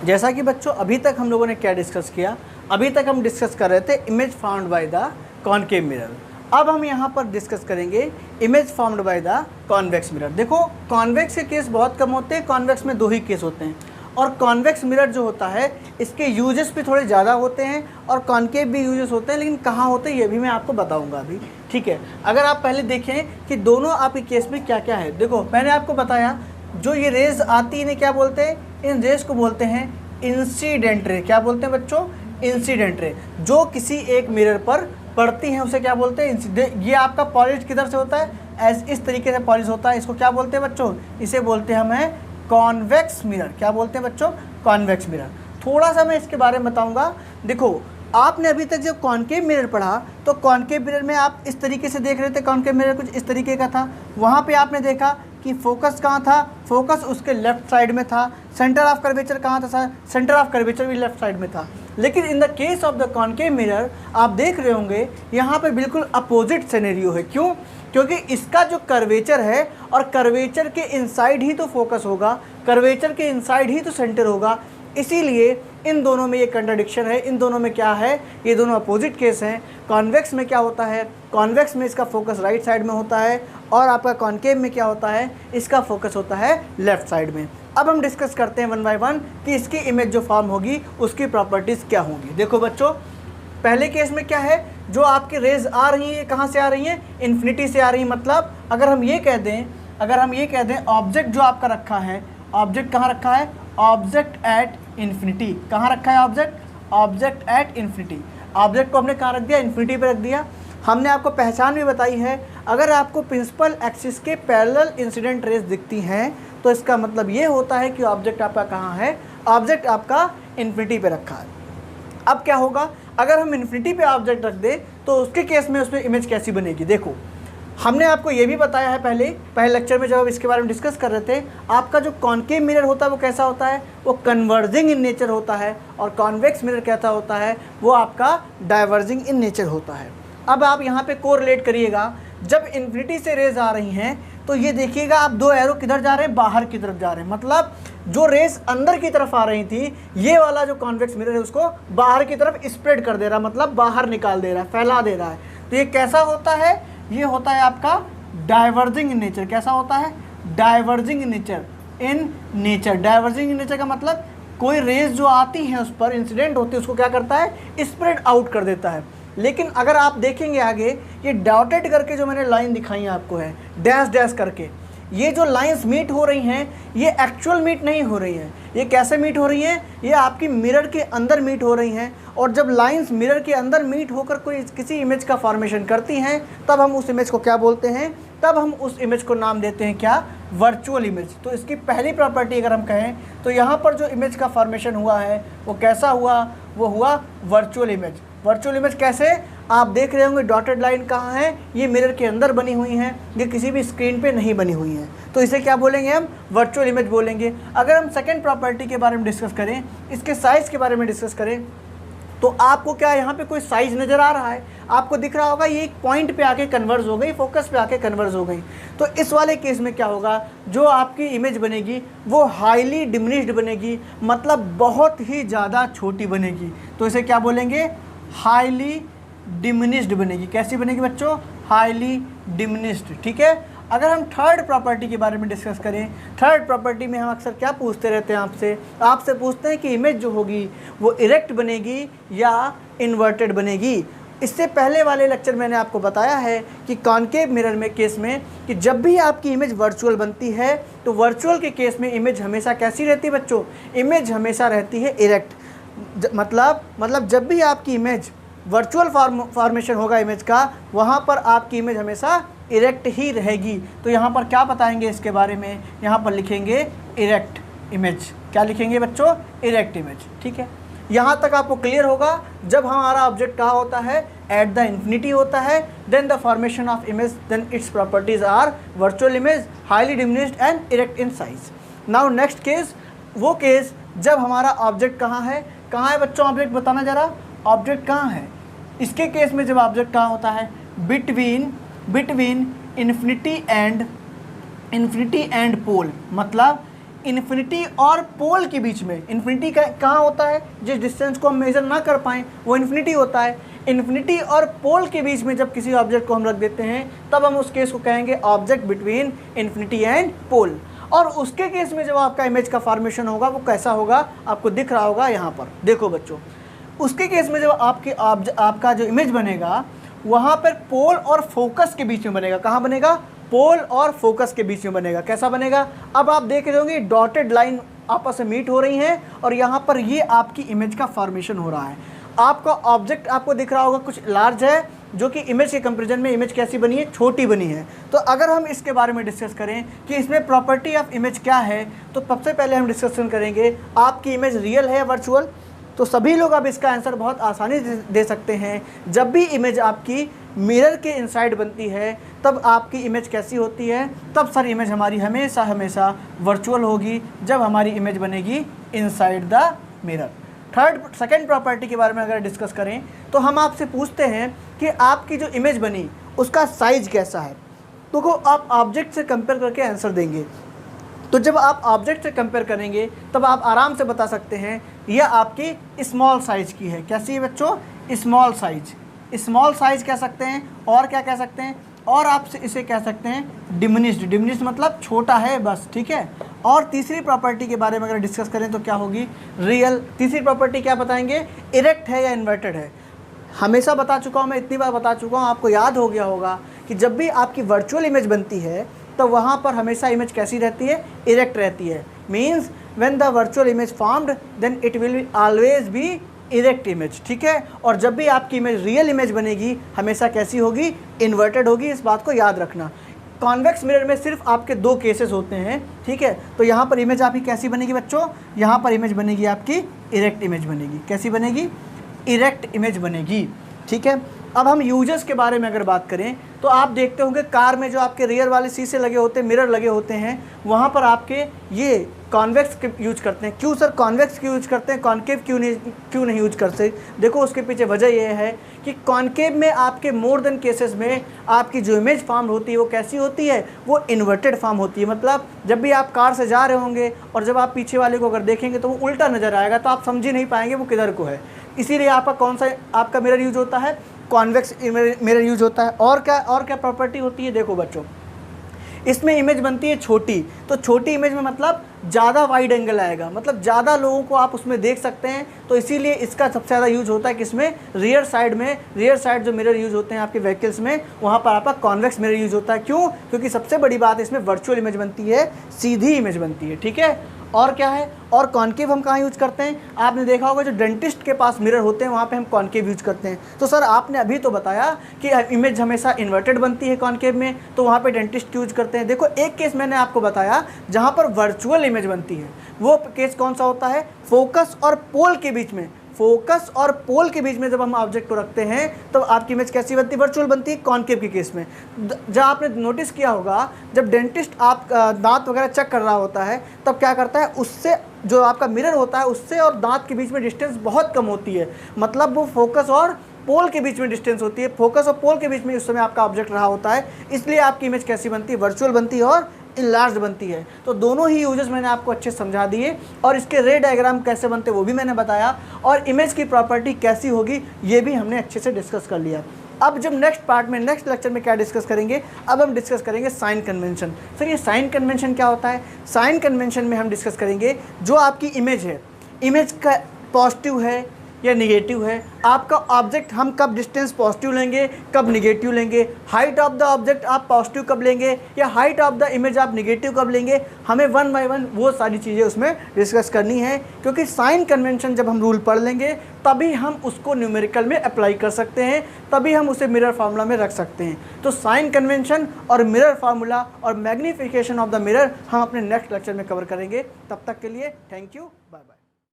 जैसा कि बच्चों अभी तक हम लोगों ने क्या डिस्कस किया, अभी तक हम डिस्कस कर रहे थे image found by the concave mirror. अब हम यहाँ पर डिस्कस करेंगे image found by the convex mirror. देखो कॉन्वेक्स के केस बहुत कम होते हैं, कॉन्वेक्स में 2 ही केस होते हैं, और कॉन्वेक्स मिरर जो होता है इसके यूजेस भी थोड़े ज़्यादा होते हैं और कॉनकेव भी यूजेस होते हैं, लेकिन कहाँ होते हैं ये भी मैं आपको बताऊंगा अभी, ठीक है। अगर आप पहले देखें कि दोनों आपके केस में क्या क्या है। देखो मैंने आपको बताया जो ये रेज आती है इन्हें क्या बोलते हैं, इन रेज को बोलते हैं इंसिडेंट रे। क्या बोलते हैं बच्चों, इंसिडेंट रे। जो किसी एक मिरर पर पड़ती हैं उसे क्या बोलते हैं, ये आपका पॉलिश किधर से होता है, इस तरीके से पॉलिश होता है, इसको क्या बोलते हैं बच्चों, इसे बोलते हैं हमें कॉन्वेक्स मिरर। क्या बोलते हैं बच्चों, कॉन्वेक्स मिरर। थोड़ा सा मैं इसके बारे में बताऊंगा। देखो आपने अभी तक जब कॉनकेव मिरर पढ़ा तो कॉनकेव मिरर में आप इस तरीके से देख रहे थे, कॉनकेव मिरर कुछ इस तरीके का था। वहाँ पे आपने देखा कि फोकस कहाँ था, फोकस उसके लेफ्ट साइड में था। सेंटर ऑफ कर्वेचर कहाँ था, सेंटर ऑफ कर्वेचर भी लेफ्ट साइड में था। लेकिन in the case of the concave mirror आप देख रहे होंगे यहाँ पे बिल्कुल अपोजिट सिनेरियो है। क्यों, क्योंकि इसका जो कर्वेचर है और कर्वेचर के इनसाइड ही तो फोकस होगा, कर्वेचर के इनसाइड ही तो सेंटर होगा, इसीलिए इन दोनों में ये कंट्राडिक्शन है। इन दोनों में क्या है, ये दोनों अपोजिट केस हैं। कॉन्वेक्स में क्या होता है, कॉन्वेक्स में इसका फोकस राइट साइड में होता है, और आपका कॉनकेव में क्या होता है, इसका फोकस होता है लेफ्ट साइड में। अब हम डिस्कस करते हैं वन बाय वन कि इसकी इमेज जो फॉर्म होगी उसकी प्रॉपर्टीज़ क्या होंगी। देखो बच्चों पहले केस में क्या है, जो आपकी रेज आ रही है कहाँ से आ रही हैं, इन्फिनिटी से आ रही है। मतलब अगर हम ये कह दें, ऑब्जेक्ट जो आपका रखा है, ऑब्जेक्ट कहाँ रखा है, ऑब्जेक्ट एट इन्फिनिटी। कहाँ रखा है ऑब्जेक्ट एट इन्फिनिटी। ऑब्जेक्ट को हमने कहाँ रख दिया, इन्फिनिटी पे रख दिया। हमने आपको पहचान भी बताई है, अगर आपको प्रिंसिपल एक्सिस के पैरेलल इंसिडेंट रेज दिखती हैं तो इसका मतलब ये होता है कि ऑब्जेक्ट आपका कहाँ है, ऑब्जेक्ट आपका इन्फिनिटी पे रखा है। अब क्या होगा, अगर हम इन्फिनिटी पे ऑब्जेक्ट रख दें तो उसके केस में उसमें इमेज कैसी बनेगी। देखो हमने आपको ये भी बताया है पहले लेक्चर में जब हम इसके बारे में डिस्कस कर रहे थे, आपका जो कॉनकेव मिरर होता है वो कैसा होता है, वो कन्वर्जिंग इन नेचर होता है, और कॉन्वेक्स मिरर कैसा होता है, वो आपका डाइवर्जिंग इन नेचर होता है। अब आप यहाँ पे कोरिलेट करिएगा, जब इन्फिनिटी से रेज आ रही हैं तो ये देखिएगा आप 2 एरो किधर जा रहे हैं, बाहर की तरफ जा रहे हैं। मतलब जो रेस अंदर की तरफ आ रही थी, ये वाला जो कॉन्वेक्स मिरर है उसको बाहर की तरफ स्प्रेड कर दे रहा है, मतलब बाहर निकाल दे रहा है, फैला दे रहा है। तो ये कैसा होता है, ये होता है आपका डाइवर्जिंग इन नेचर। कैसा होता है, diverging in nature. Diverging in nature का मतलब कोई रेस जो आती है उस पर इंसिडेंट होती है उसको क्या करता है, स्प्रेड आउट कर देता है। लेकिन अगर आप देखेंगे आगे, ये डॉटेड करके जो मैंने लाइन दिखाई आपको है, डैश डैश करके, ये जो लाइंस मीट हो रही हैं ये एक्चुअल मीट नहीं हो रही हैं। ये कैसे मीट हो रही हैं, ये आपकी मिरर के अंदर मीट हो रही हैं। और जब लाइंस मिरर के अंदर मीट होकर कोई किसी इमेज का फॉर्मेशन करती हैं, तब हम उस इमेज को क्या बोलते हैं, तब हम उस इमेज को नाम देते हैं क्या, वर्चुअल इमेज। तो इसकी पहली प्रॉपर्टी अगर हम कहें तो यहाँ पर जो इमेज का फॉर्मेशन हुआ है वो कैसा हुआ, वो हुआ वर्चुअल इमेज। वर्चुअल इमेज कैसे, आप देख रहे होंगे डॉटेड लाइन कहाँ है, ये मिरर के अंदर बनी हुई हैं, ये किसी भी स्क्रीन पे नहीं बनी हुई हैं, तो इसे क्या बोलेंगे हम, वर्चुअल इमेज बोलेंगे। अगर हम सेकंड प्रॉपर्टी के बारे में डिस्कस करें, इसके साइज़ के बारे में डिस्कस करें, तो आपको क्या यहाँ पे कोई साइज़ नज़र आ रहा है, आपको दिख रहा होगा ये एक पॉइंट पे आके कन्वर्ज हो गई, फोकस पे आके कन्वर्ज हो गई। तो इस वाले केस में क्या होगा, जो आपकी इमेज बनेगी वो हाईली डिमिनिश्ड बनेगी, मतलब बहुत ही ज़्यादा छोटी बनेगी। तो इसे क्या बोलेंगे, हाईली डिमिनिश्ड बनेगी। कैसी बनेगी बच्चों, हाईली डिमिनिश्ड, ठीक है। अगर हम थर्ड प्रॉपर्टी के बारे में डिस्कस करें, थर्ड प्रॉपर्टी में हम अक्सर क्या पूछते रहते हैं आपसे पूछते हैं कि इमेज जो होगी वो इरेक्ट बनेगी या इन्वर्टेड बनेगी। इससे पहले वाले लेक्चर मैंने आपको बताया है कि कॉनकेव मिरर में केस में कि जब भी आपकी इमेज वर्चुअल बनती है तो वर्चुअल के केस में इमेज हमेशा कैसी रहती है बच्चों, इमेज हमेशा रहती है इरेक्ट। मतलब जब भी आपकी इमेज वर्चुअल फॉर्मेशन होगा इमेज का, वहाँ पर आपकी इमेज हमेशा इरेक्ट ही रहेगी। तो यहाँ पर क्या बताएंगे इसके बारे में, यहाँ पर लिखेंगे इरेक्ट इमेज। क्या लिखेंगे बच्चों, इरेक्ट इमेज, ठीक है। यहाँ तक आपको क्लियर होगा। जब हमारा ऑब्जेक्ट कहाँ होता है, एट द इन्फिनिटी होता है, then the formation of image, then it's properties are virtual image, highly diminished and erect in size. Now next case, वो केस जब हमारा ऑब्जेक्ट कहाँ है बच्चों, ऑब्जेक्ट बताना जरा, ऑब्जेक्ट कहाँ है। इसके केस में जब ऑब्जेक्ट कहाँ होता है, बिटवीन इन्फिनिटी एंड पोल, मतलब इन्फिनिटी और पोल के बीच में, इन्फिनिटी कहाँ होता है, जिस डिस्टेंस को हम मेजर ना कर पाएँ वो इन्फिनिटी होता है। इन्फिनिटी और पोल के बीच में जब किसी ऑब्जेक्ट को हम रख देते हैं तब हम उस केस को कहेंगे object between infinity and pole. और उसके केस में जब आपका इमेज का फॉर्मेशन होगा वो कैसा होगा, आपको दिख रहा होगा यहाँ पर, देखो बच्चों। उसके केस में जब आपका जो इमेज बनेगा वहाँ पर पोल और फोकस के बीच में बनेगा। कहाँ बनेगा, पोल और फोकस के बीच में बनेगा। कैसा बनेगा, अब आप देख रहे होंगे डॉटेड लाइन आपस में मीट हो रही हैं और यहाँ पर ये आपकी इमेज का फॉर्मेशन हो रहा है। आपका ऑब्जेक्ट आपको दिख रहा होगा कुछ लार्ज है, जो कि इमेज के कंपैरिजन में इमेज कैसी बनी है, छोटी बनी है। तो अगर हम इसके बारे में डिस्कस करें कि इसमें प्रॉपर्टी ऑफ इमेज क्या है, तो सबसे पहले हम डिस्कशन करेंगे आपकी इमेज रियल है या वर्चुअल। तो सभी लोग अब इसका आंसर बहुत आसानी से दे सकते हैं। जब भी इमेज आपकी मिरर के इनसाइड बनती है तब आपकी इमेज कैसी होती है, तब सर इमेज हमारी हमेशा हमेशा वर्चुअल होगी जब हमारी इमेज बनेगी inside the mirror. Second property के बारे में अगर डिस्कस करें तो हम आपसे पूछते हैं कि आपकी जो इमेज बनी उसका साइज कैसा है। तो को आप ऑब्जेक्ट से कंपेयर करके आंसर देंगे। तो जब आप ऑब्जेक्ट से कंपेयर करेंगे तब आप आराम से बता सकते हैं यह आपकी स्मॉल साइज़ की है। कैसी है बच्चों, स्मॉल साइज। स्मॉल साइज कह सकते हैं, और क्या कह सकते हैं, और आप इसे कह सकते हैं डिमिनिश्ड। डिमिनिश्ड मतलब छोटा है बस, ठीक है। और तीसरी प्रॉपर्टी के बारे में अगर डिस्कस करें तो क्या होगी, रियल। तीसरी प्रॉपर्टी क्या बताएंगे, इरेक्ट है या इन्वर्टेड है। हमेशा बता चुका हूँ मैं, इतनी बार बता चुका हूँ, आपको याद हो गया होगा कि जब भी आपकी वर्चुअल इमेज बनती है तो वहाँ पर हमेशा इमेज कैसी रहती है, इरेक्ट रहती है। Means when the virtual image formed then it will always be erect image, ठीक है। और जब भी आपकी इमेज रियल इमेज बनेगी हमेशा कैसी होगी, इन्वर्टेड होगी। इस बात को याद रखना। कॉन्वेक्स मिरर में सिर्फ आपके दो केसेस होते हैं, ठीक है। तो यहाँ पर इमेज आपकी कैसी बनेगी बच्चों, यहाँ पर इमेज बनेगी आपकी इरेक्ट इमेज बनेगी। कैसी बनेगी, इरेक्ट इमेज बनेगी, ठीक है। अब हम यूजेस के बारे में अगर बात करें तो आप देखते होंगे कार में जो आपके रियर वाले शीशे लगे होते हैं, मिरर लगे होते हैं, वहाँ पर आपके ये कॉन्वेक्स यूज करते हैं। क्यों सर कॉन्वेक्स क्यों यूज करते हैं, कॉन्केव क्यों नहीं यूज करते। देखो उसके पीछे वजह यह है कि कॉन्केव में आपके मोर देन केसेस में आपकी जो इमेज फॉर्म होती है वो कैसी होती है, वो इन्वर्टेड फॉर्म होती है। मतलब जब भी आप कार से जा रहे होंगे और जब आप पीछे वाले को अगर देखेंगे तो वो उल्टा नज़र आएगा, तो आप समझ ही नहीं पाएंगे वो किधर को है। इसीलिए आपका कौन सा आपका मिरर यूज होता है, कॉन्वेक्स मिरर यूज होता है। और क्या प्रॉपर्टी होती है, देखो बच्चों इसमें इमेज बनती है छोटी। तो छोटी इमेज में मतलब ज़्यादा वाइड एंगल आएगा, मतलब ज़्यादा लोगों को आप उसमें देख सकते हैं। तो इसीलिए इसका सबसे ज़्यादा यूज होता है किसमें, रियर साइड में। रियर साइड जो मिरर यूज होते हैं आपके व्हीकल्स में, वहाँ पर आपका कॉन्वेक्स मिरर यूज होता है। क्यों, क्योंकि सबसे बड़ी बात इसमें वर्चुअल इमेज बनती है, सीधी इमेज बनती है, ठीक है। और क्या है, और कॉन्केव हम कहाँ यूज करते हैं, आपने देखा होगा जो डेंटिस्ट के पास मिरर होते हैं वहाँ पे हम कॉन्केव यूज करते हैं। तो सर आपने अभी तो बताया कि इमेज हमेशा इन्वर्टेड बनती है कॉन्केव में, तो वहाँ पे डेंटिस्ट यूज करते हैं। देखो एक केस मैंने आपको बताया जहाँ पर वर्चुअल इमेज बनती है, वो केस कौन सा होता है, फोकस और पोल के बीच में। फोकस और पोल के बीच में जब हम ऑब्जेक्ट को रखते हैं तब आपकी इमेज कैसी बनती है, वर्चुअल बनती है कॉन्केव के केस में। जब आपने नोटिस किया होगा जब डेंटिस्ट आप दांत वगैरह चेक कर रहा होता है तब क्या करता है, उससे जो आपका मिरर होता है उससे और दांत के बीच में डिस्टेंस बहुत कम होती है। मतलब वो फोकस और पोल के बीच में डिस्टेंस होती है, फोकस और पोल के बीच में उस समय आपका ऑब्जेक्ट रहा होता है। इसलिए आपकी इमेज कैसी बनती है, वर्चुअल बनती है और इनलार्ज बनती है। तो दोनों ही यूजेस मैंने आपको अच्छे समझा दिए, और इसके रे डायग्राम कैसे बनते वो भी मैंने बताया, और इमेज की प्रॉपर्टी कैसी होगी ये भी हमने अच्छे से डिस्कस कर लिया। अब जब नेक्स्ट पार्ट में, नेक्स्ट लेक्चर में क्या डिस्कस करेंगे, अब हम डिस्कस करेंगे साइन कन्वेंशन। सर ये साइन कन्वेंशन क्या होता है, साइन कन्वेंशन में हम डिस्कस करेंगे जो आपकी इमेज है, इमेज का पॉजिटिव है या निगेटिव है, आपका ऑब्जेक्ट हम कब डिस्टेंस पॉजिटिव लेंगे, कब निगेटिव लेंगे, हाइट ऑफ द ऑब्जेक्ट आप पॉजिटिव कब लेंगे या हाइट ऑफ द इमेज आप निगेटिव कब लेंगे, हमें वन बाय वन वो सारी चीज़ें उसमें डिस्कस करनी है। क्योंकि साइन कन्वेंशन जब हम रूल पढ़ लेंगे तभी हम उसको न्यूमेरिकल में अप्लाई कर सकते हैं, तभी हम उसे मिरर फार्मूला में रख सकते हैं। तो साइन कन्वेंशन और मिरर फार्मूला और मैग्नीफिकेशन ऑफ द मिरर हम अपने नेक्स्ट लेक्चर में कवर करेंगे। तब तक के लिए थैंक यू, बाय बाय।